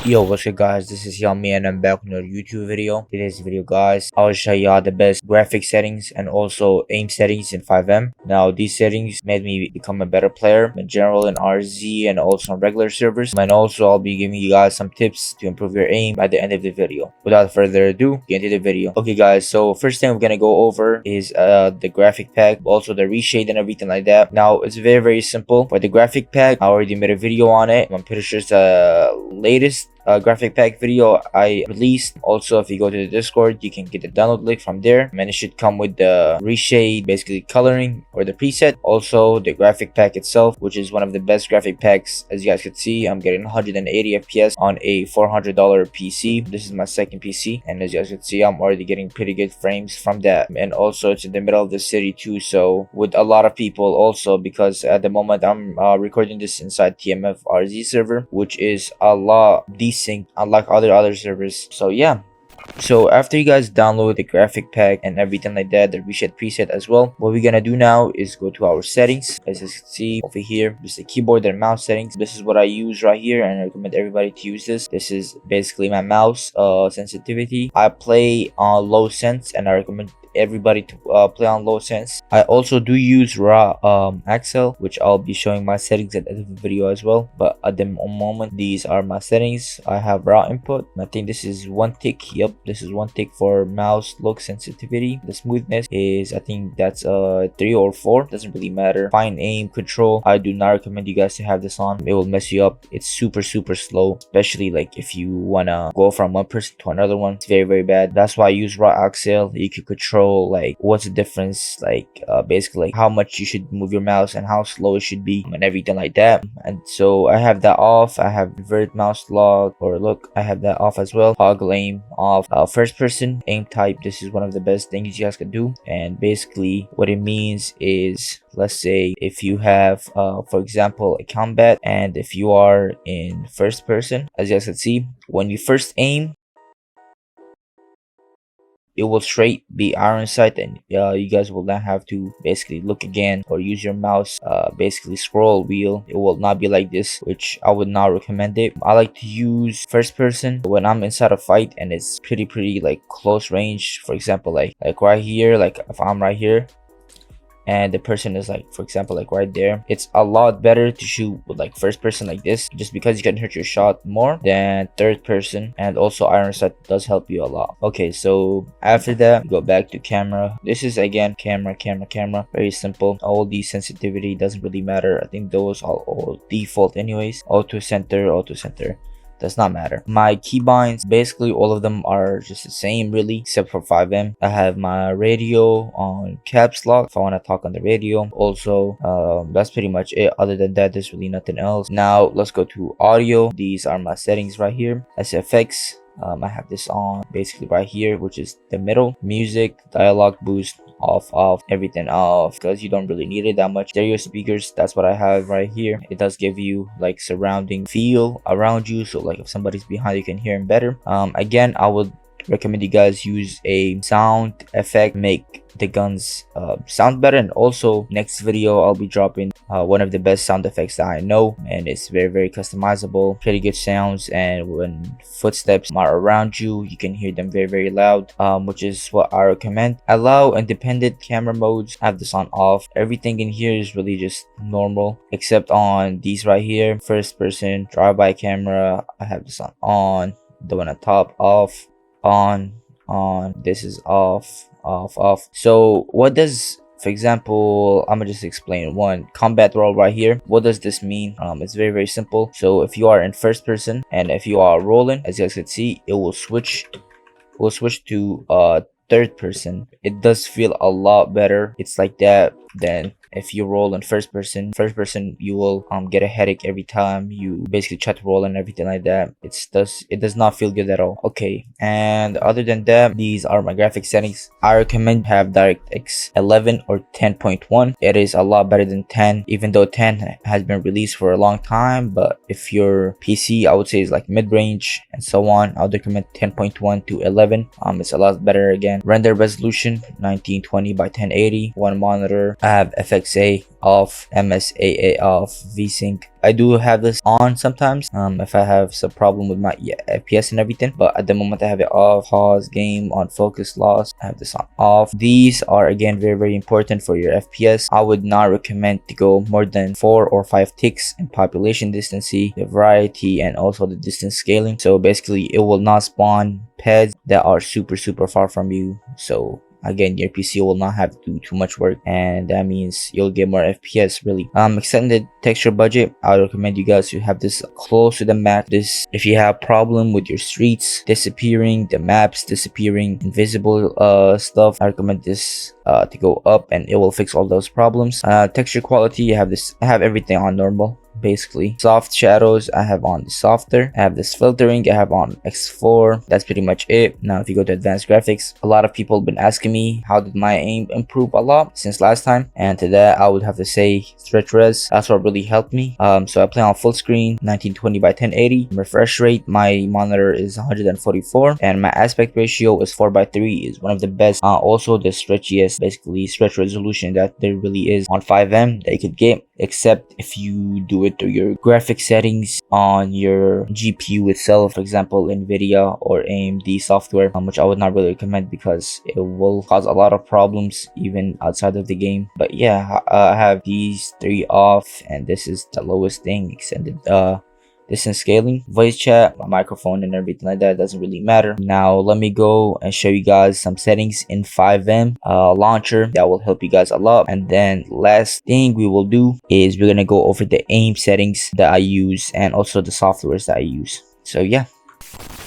Yo, what's good guys, this is Yummy and I'm back with another YouTube video. Today's video guys, I'll show y'all the best graphic settings and also aim settings in FiveM. Now these settings made me become a better player in general in RZ and also on regular servers. And also I'll be giving you guys some tips to improve your aim by the end of the video. Without further ado, get into the video. Okay guys, so first thing we're gonna go over is the graphic pack, also the reshade and everything like that. Now it's very simple. For the graphic pack, I already made a video on it. I'm pretty sure it's the latest graphic pack video I released. Also, if you go to the Discord, you can get the download link from there, and it should come with the reshade, basically coloring or the preset. Also the graphic pack itself, which is one of the best graphic packs. As you guys can see, I'm getting 180 fps on a $400 PC. This is my second PC, and as you guys can see, I'm already getting pretty good frames from that. And also it's in the middle of the city too, so with a lot of people also, because at the moment I'm recording this inside TMF RZ server, which is a lot decent unlike other servers. So yeah, so after you guys download the graphic pack and everything like that, the reshade preset as well, what we're gonna do now is go to our settings. As you can see over here, there's the keyboard and mouse settings. This is what I use right here, and I recommend everybody to use this. This is basically my mouse sensitivity. I play on low sense, and I recommend everybody to play on low sense. I also do use raw Accel, which I'll be showing my settings at the end of the video as well, but at the moment these are my settings. I have raw input. I think this is 1 tick. Yep, this is 1 tick for mouse look sensitivity. The smoothness is, I think that's 3 or 4, doesn't really matter. Fine aim control, I do not recommend you guys to have this on. It will mess you up. It's super slow, especially like if you wanna go from one person to another one. It's very bad. That's why I use raw Accel. You can control like what's the difference, like basically like how much you should move your mouse and how slow it should be and everything like that. And so I have that off. I have invert mouse lock or look, I have that off as well. Toggle aim off. First person aim type, this is one of the best things you guys can do. And basically what it means is, let's say if you have for example a combat, and if you are in first person, as you guys can see, when you first aim, it will straight be iron sight, and you guys will not have to basically look again or use your mouse basically scroll wheel. It will not be like this, which I would not recommend it. I like to use first person when I'm inside a fight and it's pretty like close range. For example, like right here, like if I'm right here and the person is like, for example, like right there, it's a lot better to shoot with like first person like this, just because you can hurt your shot more than third person. And also iron sight does help you a lot. Okay, so after that, go back to camera. This is again camera, very simple. All these sensitivity doesn't really matter. I think those are all default anyways. Auto center does not matter. My keybinds, basically all of them are just the same really, except for FiveM. I have my radio on caps lock if I want to talk on the radio. Also that's pretty much it. Other than that, there's really nothing else. Now let's go to audio. These are my settings right here. SFX, I have this on basically right here, which is the middle. Music, dialogue boost, off, everything off, because you don't really need it that much. Stereo speakers, that's what I have right here. It does give you like surrounding feel around you, so like if somebody's behind, you can hear him better. Again, I would recommend you guys use a sound effect, make the guns sound better. And also next video I'll be dropping one of the best sound effects that I know, and it's very customizable, pretty good sounds. And when footsteps are around you, you can hear them very loud, which is what I recommend. Allow independent camera modes, have this on off. Everything in here is really just normal except on these right here. First person drive-by camera, I have this on. The one on top, off, on. This is off. So what does, for example, I'm gonna just explain one combat role right here. What does this mean? It's very simple. So if you are in first person and if you are rolling, as you guys can see, it will switch to third person. It does feel a lot better. It's like that than if you roll in first person. You will get a headache every time you basically try to roll and everything like that. It does not feel good at all. Okay, and other than that, these are my graphic settings. I recommend have DirectX 11 or 10.1. It is a lot better than 10, even though 10 has been released for a long time. But if your PC, I would say, is like mid-range and so on, I would recommend 10.1 to 11. It's a lot better. Again, render resolution 1920 by 1080. One monitor. I have FX MXA off, MSAA off, VSync. I do have this on sometimes if I have some problem with my FPS and everything, but at the moment I have it off. Pause game on focus loss, I have this on off. These are again very important for your FPS. I would not recommend to go more than 4 or 5 ticks in population distance, the variety, and also the distance scaling. So basically it will not spawn pads that are super far from you, so again your PC will not have to do too much work, and that means you'll get more FPS really. Extended texture budget, I would recommend you guys to have this close to the max. This, if you have problem with your streets disappearing, the maps disappearing, invisible stuff, I recommend this to go up, and it will fix all those problems. Texture quality, I have everything on normal. Basically soft shadows, I have on the softer. I have this filtering, I have on X4. That's pretty much it. Now if you go to advanced graphics, a lot of people have been asking me how did my aim improve a lot since last time, and to that I would have to say stretch res. That's what really helped me. So I play on full screen, 1920 by 1080. Refresh rate, my monitor is 144, and my aspect ratio is 4:3, is one of the best. Also the stretchiest, basically stretch resolution that there really is on FiveM that you could get, except if you do it through your graphic settings on your GPU itself, for example Nvidia or AMD software, which I would not really recommend because it will cause a lot of problems even outside of the game. But yeah, I have these 3 off, and this is the lowest thing. Extended distance scaling, voice chat, my microphone, and everything like that doesn't really matter. Now let me go and show you guys some settings in FiveM launcher that will help you guys a lot. And then last thing we will do is we're gonna go over the aim settings that I use and also the softwares that I use. So yeah.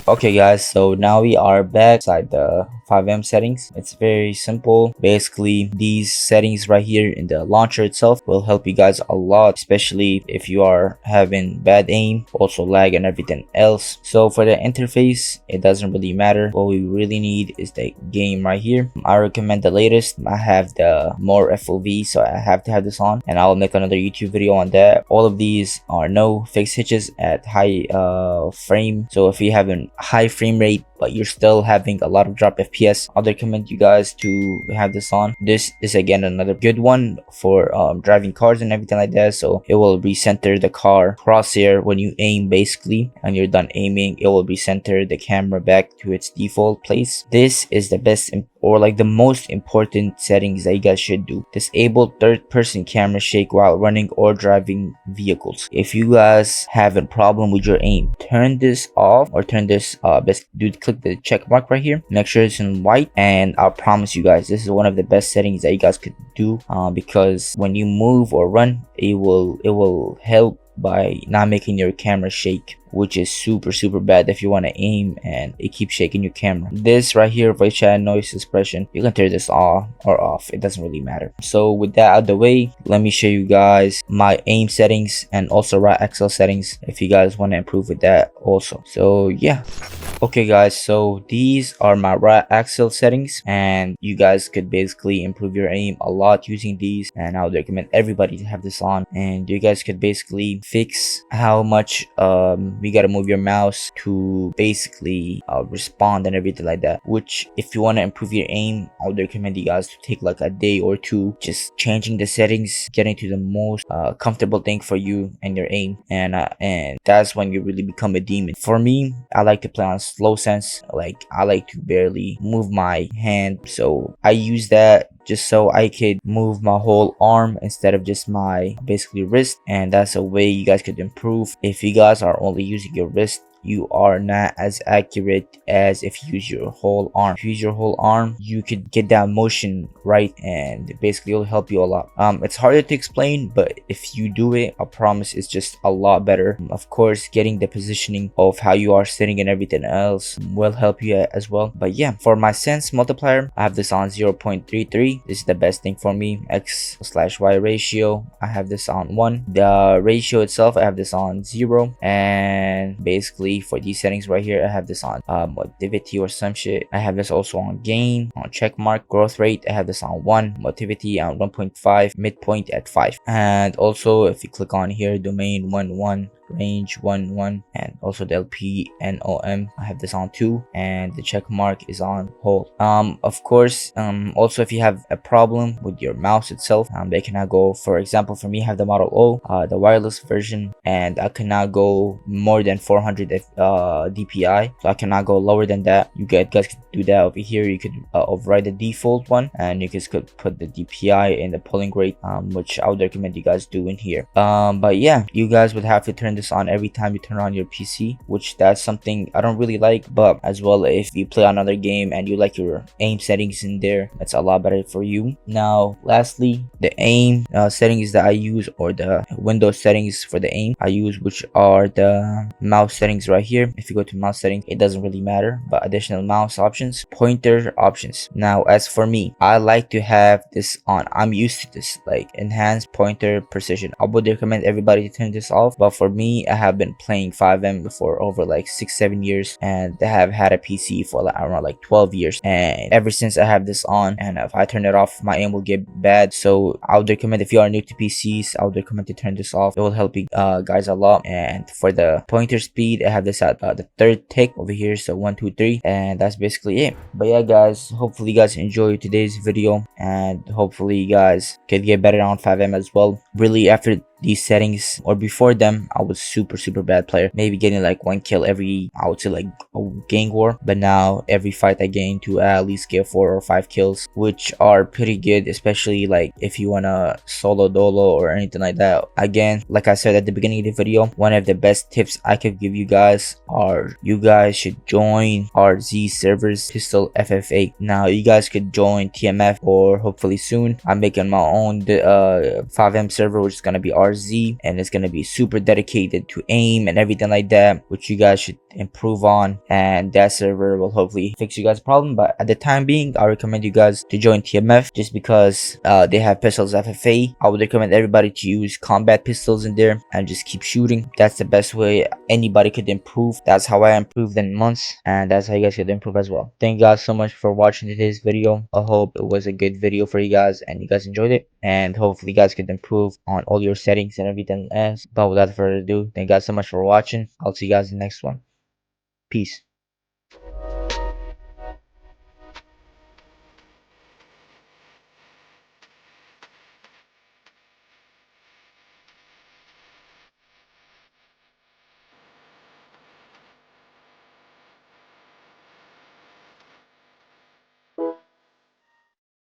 Okay guys, so now we are back inside the FiveM settings. It's very simple. Basically these settings right here in the launcher itself will help you guys a lot, especially if you are having bad aim, also lag and everything else. So for the interface, it doesn't really matter. What we really need is the game right here. I recommend the latest. I have the more FOV, so I have to have this on, and I'll make another YouTube video on that. All of these are no fixed hitches at high frame, so if you have a high frame rate but you're still having a lot of drop FPS, I'll recommend you guys to have this on. This is again another good one for driving cars and everything like that, so it will recenter the car crosshair when you aim. Basically, and you're done aiming, it will recenter the camera back to its default place. This is the best or like the most important settings that you guys should do. Disable third-person camera shake while running or driving vehicles. If you guys have a problem with your aim, turn this off, or turn this click the check mark right here, make sure it's in white, and I'll promise you guys this is one of the best settings that you guys could do, because when you move or run, it will help by not making your camera shake, which is super bad if you want to aim and it keeps shaking your camera. This right here, voice chat noise suppression, you can turn this on or off, it doesn't really matter. So with that out of the way, let me show you guys my aim settings and also Accel settings if you guys want to improve with that also. So yeah. Okay guys, so these are my Accel settings, and you guys could basically improve your aim a lot using these, and I would recommend everybody to have this on. And you guys could basically fix how much you gotta move your mouse to basically respond and everything like that, which if you want to improve your aim, I would recommend you guys to take like a day or two just changing the settings, getting to the most comfortable thing for you and your aim, and that's when you really become a demon. For me, I like to play on slow sense, like I like to barely move my hand, so I use that just so I could move my whole arm instead of just my basically wrist, and that's a way you guys could improve. If you guys are only using your wrist, you are not as accurate as if you use your whole arm. If you use your whole arm, you could get that motion right, and basically it'll help you a lot. It's harder to explain, but if you do it, I promise it's just a lot better. Of course, getting the positioning of how you are sitting and everything else will help you as well. But yeah, for my sense multiplier, I have this on 0.33. This is the best thing for me. X/Y ratio, I have this on 1. The ratio itself, I have this on 0, and basically for these settings right here, I have this on motivity or some shit. I have this also on gain, on check mark. Growth rate, I have this on 1, motivity on 1.5, midpoint at 5. And also if you click on here, domain 1.1, range 1 and also the LP and OM. I have this on too, and the check mark is on hold. Of course, also if you have a problem with your mouse itself, they cannot go, for example, for me I have the Model O, the wireless version, and I cannot go more than 400 DPI, so I cannot go lower than that. You guys could do that over here. You could override the default one, and you guys could put the DPI in the polling rate, which I would recommend you guys do in here. But yeah, you guys would have to turn this on every time you turn on your PC, which that's something I don't really like. But as well, if you play another game and you like your aim settings in there, that's a lot better for you. Now lastly, the aim settings that I use, or the Windows settings for the aim I use, which are the mouse settings right here. If you go to mouse settings, it doesn't really matter, but additional mouse options, pointer options. Now as for me, I like to have this on. I'm used to this, like enhanced pointer precision. I would recommend everybody to turn this off, but for me, I have been playing FiveM for over like 6-7 years, and I have had a PC for like around like 12 years, and ever since I have this on, and if I turn it off, my aim will get bad. So I would recommend, if you are new to PCs, I would recommend to turn this off. It will help you guys a lot. And for the pointer speed, I have this at the third tick over here, so 1 2 3, and that's basically it. But yeah guys, hopefully you guys enjoyed today's video, and hopefully you guys could get better on FiveM as well. Really, after these settings, or before them, I was super bad player, maybe getting like 1 kill every, I would say, like a gang war. But now every fight I get into, I at least get 4 or 5 kills, which are pretty good, especially like if you wanna solo dolo or anything like that. Again, like I said at the beginning of the video, one of the best tips I could give you guys are, you guys should join RZ servers, pistol FFA. Now you guys could join TMF, or hopefully soon I'm making my own FiveM server, which is gonna be RZ, and it's gonna be super dedicated to aim and everything like that, which you guys should improve on, and that server will hopefully fix you guys' problem. But at the time being, I recommend you guys to join TMF, just because they have pistols FFA. I would recommend everybody to use combat pistols in there and just keep shooting. That's the best way anybody could improve. That's how I improved in months, and that's how you guys could improve as well. Thank you guys so much for watching today's video. I hope it was a good video for you guys and you guys enjoyed it, and hopefully you guys could improve on all your settings and everything else. But without further ado, thank you guys so much for watching. I'll see you guys in the next one. Peace.